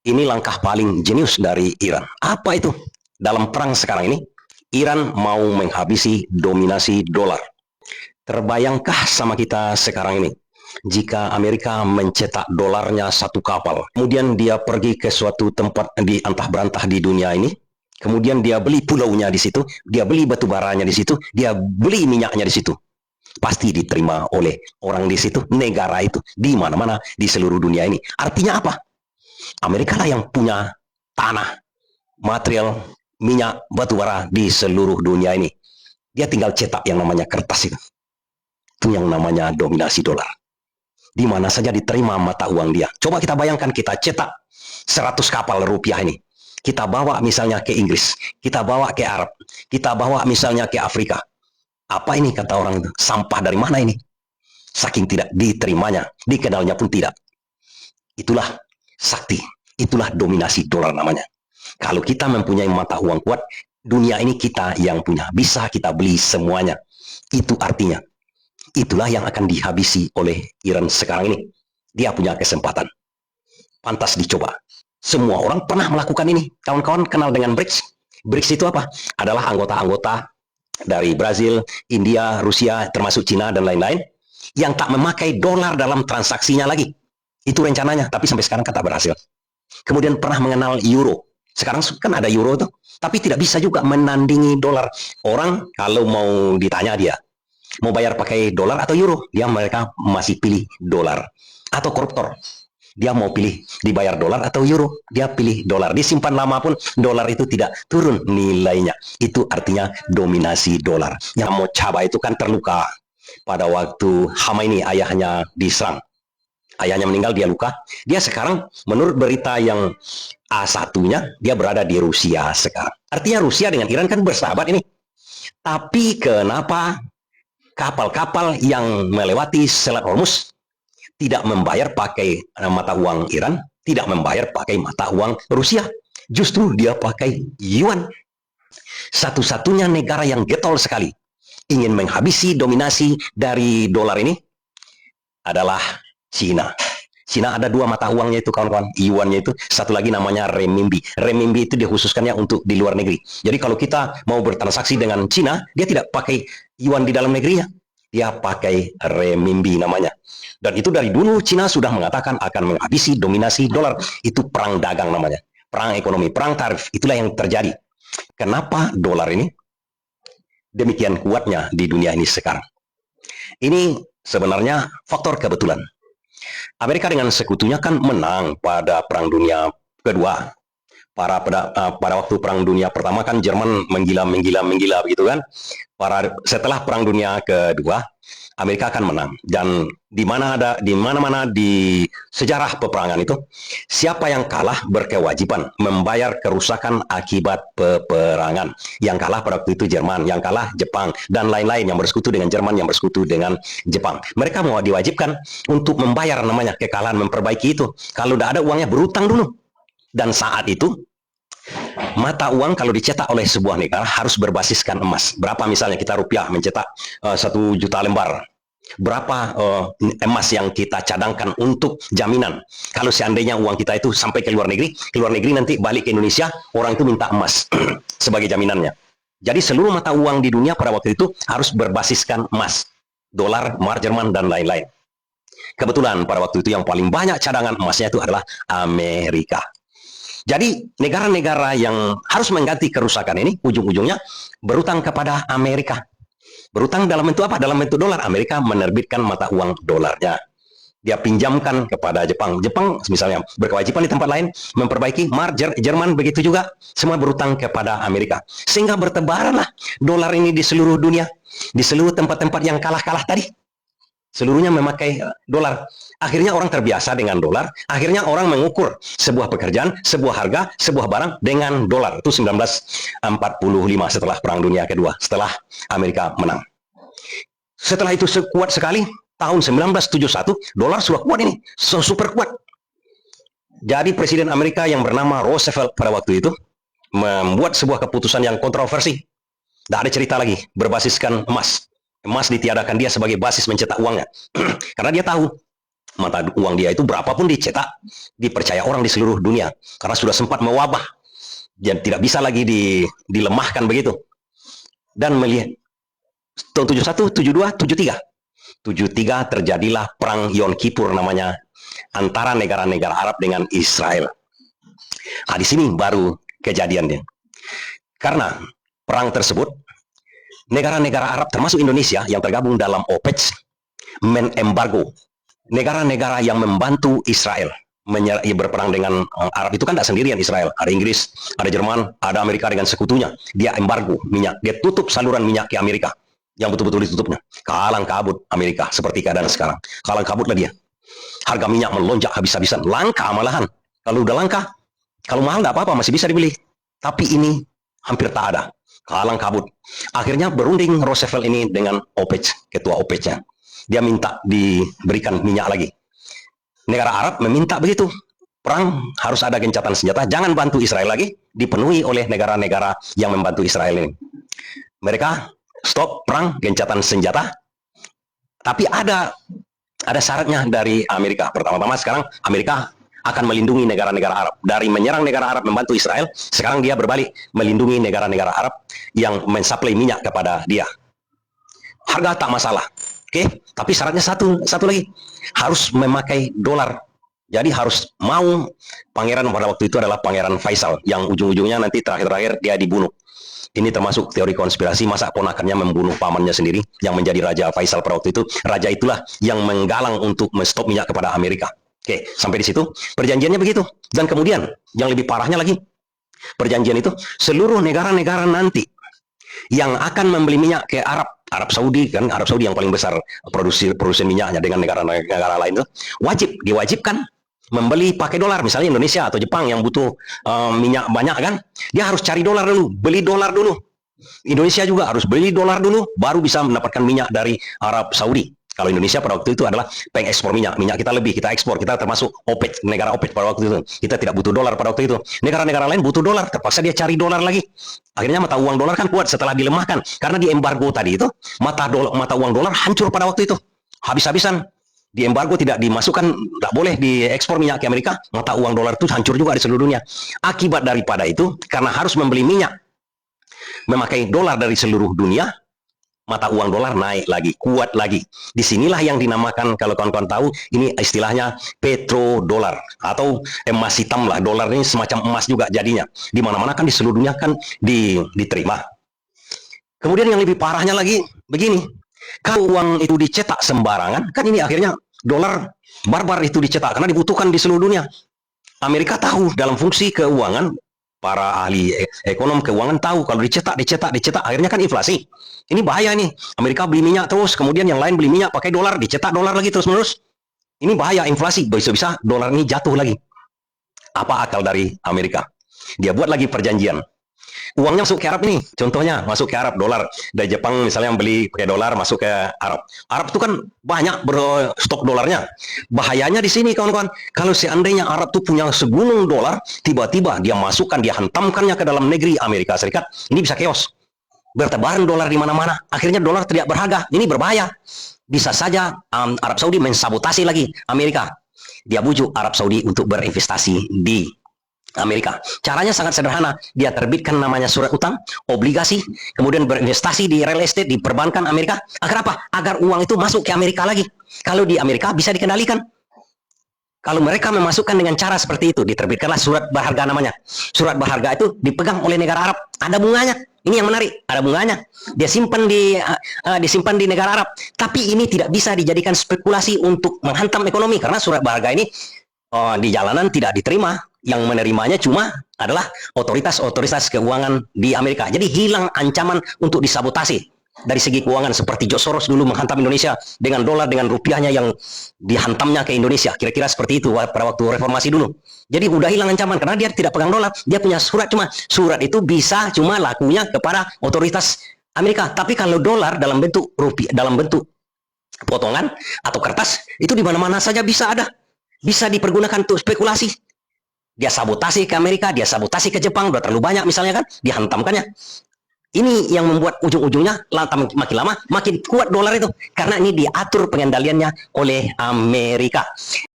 Ini langkah paling jenius dari Iran. Apa itu? Dalam perang sekarang ini, Iran mau menghabisi dominasi dolar. Terbayangkah sama kita sekarang ini, jika Amerika mencetak dolarnya satu kapal, kemudian dia pergi ke suatu tempat di antah berantah di dunia ini, kemudian dia beli pulaunya di situ, dia beli batu baranya di situ, dia beli minyaknya di situ, pasti diterima oleh orang di situ, negara itu, di mana-mana di seluruh dunia ini. Artinya apa? Amerika lah yang punya tanah, material, minyak, batu bara di seluruh dunia ini. Dia tinggal cetak yang namanya kertas itu. Itu yang namanya dominasi dolar. Di mana saja diterima mata uang dia. Coba kita bayangkan, kita cetak 100 kapal rupiah ini. Kita bawa misalnya ke Inggris, kita bawa ke Arab, kita bawa misalnya ke Afrika. Apa ini kata orang itu? Sampah dari mana ini? Saking tidak diterimanya, dikenalnya pun tidak. Itulah sakti, itulah dominasi dolar namanya. Kalau kita mempunyai mata uang kuat, dunia ini kita yang punya, bisa kita beli semuanya. Itu artinya, itulah yang akan dihabisi oleh Iran sekarang ini. Dia punya kesempatan. Pantas dicoba. Semua orang pernah melakukan ini. Kawan-kawan kenal dengan BRICS? BRICS itu apa? Adalah anggota-anggota dari Brazil, India, Rusia, termasuk Cina, dan lain-lain, yang tak memakai dolar dalam transaksinya lagi. Itu rencananya, tapi sampai sekarang tak berhasil. Kemudian pernah mengenal euro. Sekarang kan ada euro tuh, tapi tidak bisa juga menandingi dolar. Orang kalau mau ditanya dia, mau bayar pakai dolar atau euro, mereka masih pilih dolar. Atau koruptor, dia mau pilih dibayar dolar atau euro, dia pilih dolar. Disimpan lama pun dolar itu tidak turun nilainya. Itu artinya dominasi dolar. Yang mau Chaba itu kan terluka pada waktu Khamenei ayahnya diserang. Ayahnya meninggal, dia luka. Dia sekarang menurut berita yang A1-nya, dia berada di Rusia sekarang. Artinya Rusia dengan Iran kan bersahabat ini. Tapi kenapa kapal-kapal yang melewati Selat Hormuz tidak membayar pakai mata uang Iran, tidak membayar pakai mata uang Rusia? Justru dia pakai yuan. Satu-satunya negara yang getol sekali ingin menghabisi dominasi dari dolar ini adalah Cina. Cina ada dua mata uangnya itu, kawan-kawan. Yuannya itu, satu lagi namanya renminbi. Renminbi itu dikhususkannya untuk di luar negeri. Jadi kalau kita mau bertransaksi dengan Cina, dia tidak pakai yuan di dalam negerinya. Dia pakai renminbi namanya. Dan itu dari dulu Cina sudah mengatakan akan menghabisi dominasi dolar. Itu perang dagang namanya. Perang ekonomi, perang tarif. Itulah yang terjadi. Kenapa dolar ini demikian kuatnya di dunia ini sekarang? Ini sebenarnya faktor kebetulan. Amerika dengan sekutunya kan menang pada Perang Dunia Kedua. Pada waktu Perang Dunia Pertama kan Jerman menggila begitu kan. Setelah Perang Dunia Kedua, Amerika akan menang. Dan di mana-mana di sejarah peperangan itu, siapa yang kalah berkewajiban membayar kerusakan akibat peperangan. Yang kalah pada waktu itu Jerman, yang kalah Jepang, dan lain-lain yang bersekutu dengan Jerman, yang bersekutu dengan Jepang. Mereka mau diwajibkan untuk membayar namanya kekalahan, memperbaiki itu. Kalau tidak ada uangnya, berutang dulu. Dan saat itu, mata uang kalau dicetak oleh sebuah negara harus berbasiskan emas. Berapa misalnya kita rupiah mencetak 1 juta lembar. Berapa emas yang kita cadangkan untuk jaminan. Kalau seandainya uang kita itu sampai ke luar negeri nanti balik ke Indonesia, orang itu minta emas sebagai jaminannya. Jadi seluruh mata uang di dunia pada waktu itu harus berbasiskan emas. Dolar, mark Jerman, dan lain-lain. Kebetulan pada waktu itu yang paling banyak cadangan emasnya itu adalah Amerika. Jadi negara-negara yang harus mengganti kerusakan ini ujung-ujungnya berutang kepada Amerika. Berutang dalam bentuk apa? Dalam bentuk dolar. Amerika menerbitkan mata uang dolarnya. Dia pinjamkan kepada Jepang. Jepang misalnya berkewajiban di tempat lain memperbaiki mark Jerman, begitu juga semua berutang kepada Amerika. Sehingga bertebaranlah dolar ini di seluruh dunia, di seluruh tempat-tempat yang kalah-kalah tadi. Seluruhnya memakai dolar. Akhirnya orang terbiasa dengan dolar. Akhirnya orang mengukur sebuah pekerjaan, sebuah harga, sebuah barang dengan dolar. Itu 1945 setelah Perang Dunia Kedua, setelah Amerika menang. Setelah itu kuat sekali, tahun 1971, dolar sudah kuat ini. Super kuat. Jadi Presiden Amerika yang bernama Roosevelt pada waktu itu membuat sebuah keputusan yang kontroversi. Tidak ada cerita lagi, berbasiskan emas. Emas ditiadakan dia sebagai basis mencetak uangnya. Karena dia tahu Mata uang dia itu berapapun dicetak, dipercaya orang di seluruh dunia. Karena sudah sempat mewabah. Dan tidak bisa lagi dilemahkan begitu. Dan melihat tahun 71, 72, 73. 73 terjadilah perang Yom Kippur namanya antara negara-negara Arab dengan Israel. Nah, di sini baru kejadiannya. Karena perang tersebut, negara-negara Arab termasuk Indonesia yang tergabung dalam OPEC menembargo negara-negara yang membantu Israel berperang dengan Arab. Itu kan tidak sendirian Israel, ada Inggris, ada Jerman, ada Amerika dengan sekutunya. Dia embargo minyak, dia tutup saluran minyak ke Amerika yang betul-betul ditutupnya. Kalang kabut Amerika seperti keadaan sekarang. Kalang kabutlah dia. Harga minyak melonjak habis-habisan, langka malahan. Kalau udah langka, kalau mahal tidak apa-apa, masih bisa dibeli. Tapi ini hampir tak ada. Kalang kabut. Akhirnya berunding Roosevelt ini dengan OPEC, ketua OPEC-nya. Dia minta diberikan minyak lagi. Negara Arab meminta begitu. Perang harus ada gencatan senjata. Jangan bantu Israel lagi. Dipenuhi oleh negara-negara yang membantu Israel ini. Mereka stop perang, gencatan senjata. Tapi ada syaratnya dari Amerika. Pertama-tama sekarang Amerika akan melindungi negara-negara Arab. Dari menyerang negara Arab membantu Israel, sekarang dia berbalik melindungi negara-negara Arab yang mensuplai minyak kepada dia. Harga tak masalah. Oke, tapi syaratnya satu lagi, harus memakai dolar. Jadi harus mau, pangeran pada waktu itu adalah Pangeran Faisal, yang ujung-ujungnya nanti terakhir-terakhir dia dibunuh. Ini termasuk teori konspirasi, masa ponakannya membunuh pamannya sendiri, yang menjadi Raja Faisal pada waktu itu. Raja itulah yang menggalang untuk menstop minyak kepada Amerika. Oke, sampai di situ, perjanjiannya begitu. Dan kemudian, yang lebih parahnya lagi, perjanjian itu, seluruh negara-negara nanti yang akan membeli minyak ke Arab Saudi, kan Arab Saudi yang paling besar produsen minyaknya dengan negara-negara lain itu, diwajibkan membeli pakai dolar. Misalnya Indonesia atau Jepang yang butuh minyak banyak kan, dia harus cari dolar dulu, beli dolar dulu. Indonesia juga harus beli dolar dulu, baru bisa mendapatkan minyak dari Arab Saudi. Kalau Indonesia pada waktu itu adalah pengekspor minyak kita lebih, kita ekspor, kita termasuk OPEC, negara OPEC pada waktu itu. Kita tidak butuh dolar pada waktu itu. Negara-negara lain butuh dolar, terpaksa dia cari dolar lagi. Akhirnya mata uang dolar kan kuat setelah dilemahkan. Karena di embargo tadi itu, mata uang dolar hancur pada waktu itu. Habis-habisan. Di embargo tidak dimasukkan, tidak boleh diekspor minyak ke Amerika, mata uang dolar itu hancur juga di seluruh dunia. Akibat daripada itu, karena harus membeli minyak, memakai dolar dari seluruh dunia, mata uang dolar naik lagi, kuat lagi. Disinilah yang dinamakan, kalau kawan-kawan tahu, ini istilahnya petrodolar atau emas hitam lah. Dolar ini semacam emas juga jadinya. Di mana-mana kan di seluruh dunia kan diterima. Kemudian yang lebih parahnya lagi begini, kalau uang itu dicetak sembarangan, kan ini akhirnya dolar barbar itu dicetak karena dibutuhkan di seluruh dunia. Amerika tahu dalam fungsi keuangan, para ahli ekonom keuangan tahu kalau dicetak, akhirnya kan inflasi. Ini bahaya nih. Amerika beli minyak terus, kemudian yang lain beli minyak pakai dolar, dicetak dolar lagi terus-menerus. Ini bahaya inflasi, bisa-bisa dolar ini jatuh lagi. Apa akal dari Amerika? Dia buat lagi perjanjian. Uangnya masuk ke Arab ini, contohnya masuk ke Arab, dolar. Dari Jepang misalnya yang beli pakai dolar masuk ke Arab. Arab itu kan banyak berstok dolarnya. Bahayanya di sini kawan-kawan, kalau seandainya Arab itu punya segunung dolar, tiba-tiba dia masukkan, dia hantamkannya ke dalam negeri Amerika Serikat, ini bisa chaos. Bertebaran dolar di mana-mana, akhirnya dolar tidak berharga. Ini berbahaya. Bisa saja Arab Saudi mensabotasi lagi Amerika. Dia bujuk Arab Saudi untuk berinvestasi di Amerika. Caranya sangat sederhana. Dia terbitkan namanya surat utang, obligasi, kemudian berinvestasi di real estate, di perbankan Amerika. Agar apa? Agar uang itu masuk ke Amerika lagi. Kalau di Amerika bisa dikendalikan. Kalau mereka memasukkan dengan cara seperti itu, diterbitkanlah surat berharga namanya. Surat berharga itu dipegang oleh negara Arab. Ada bunganya. Ini yang menarik. Ada bunganya. Dia disimpan di negara Arab. Tapi ini tidak bisa dijadikan spekulasi untuk menghantam ekonomi. Karena surat berharga ini di jalanan tidak diterima. Yang menerimanya cuma adalah otoritas keuangan di Amerika. Jadi hilang ancaman untuk disabotasi. Dari segi keuangan seperti George Soros dulu menghantam Indonesia dengan dolar, dengan rupiahnya yang dihantamnya ke Indonesia, kira-kira seperti itu pada waktu reformasi dulu. Jadi udah hilang ancaman karena dia tidak pegang dolar, dia punya surat, cuma surat itu bisa cuma lakunya kepada otoritas Amerika. Tapi kalau dolar dalam bentuk rupiah, dalam bentuk potongan atau kertas, itu di mana-mana saja bisa ada, bisa dipergunakan untuk spekulasi. Dia sabotasi ke Amerika, dia sabotasi ke Jepang, udah terlalu banyak misalnya kan, dihantamkannya. Ini yang membuat ujung-ujungnya makin lama makin kuat dolar itu, karena ini diatur pengendaliannya oleh Amerika.